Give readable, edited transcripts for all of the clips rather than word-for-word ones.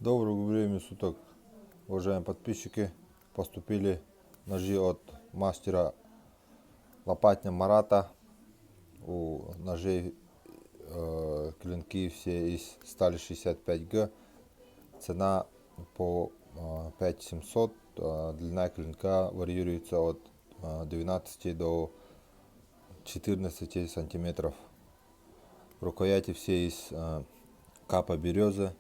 Доброго времени суток, уважаемые подписчики. Поступили ножи от мастера Лопатня Марата. У ножей клинки все из стали 65Г. Цена по 5700. Длина клинка варьируется от 12 до 14 сантиметров. Рукояти все из капа березы.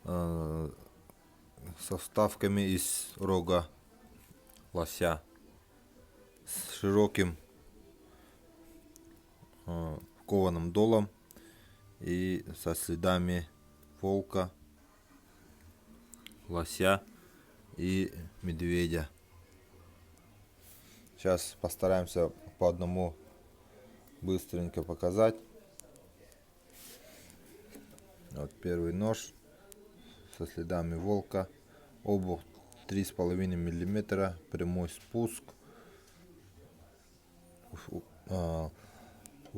Со вставками из рога лося, с широким кованым долом и со следами волка, лося и медведя. Сейчас постараемся по одному быстренько показать. Вот первый нож со следами волка, обух 3,5 мм, прямой спуск, у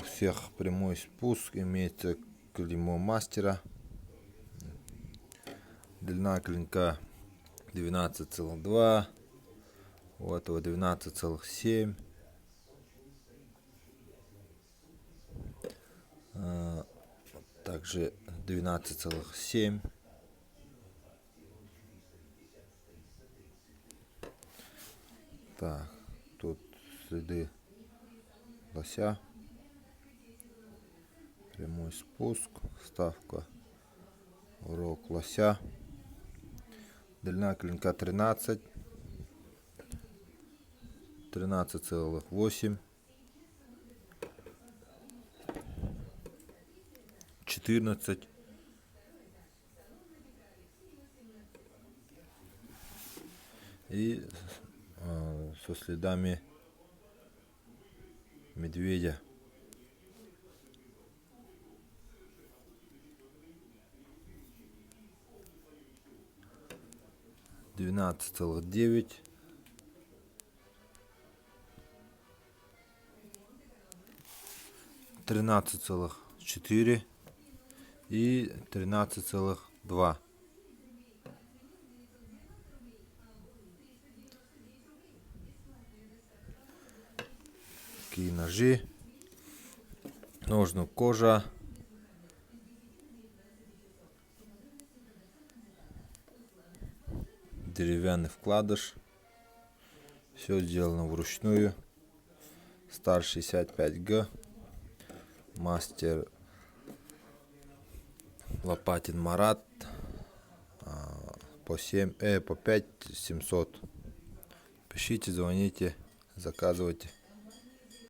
всех прямой спуск, имеется клеймо мастера. Длина клинка 12,2, у этого 12,7. Также 12,7. Так, тут следы лося, прямой спуск, вставка в рог лося. Длина клинка 13,8, 14, и со следами медведя. (12,9), 13,4 и 13,2. Такие ножи. Ножна кожа. Деревянный вкладыш. Все сделано вручную. Сталь 65Г. Мастер Лопатин Марат. По 5700. Пишите, звоните, заказывайте.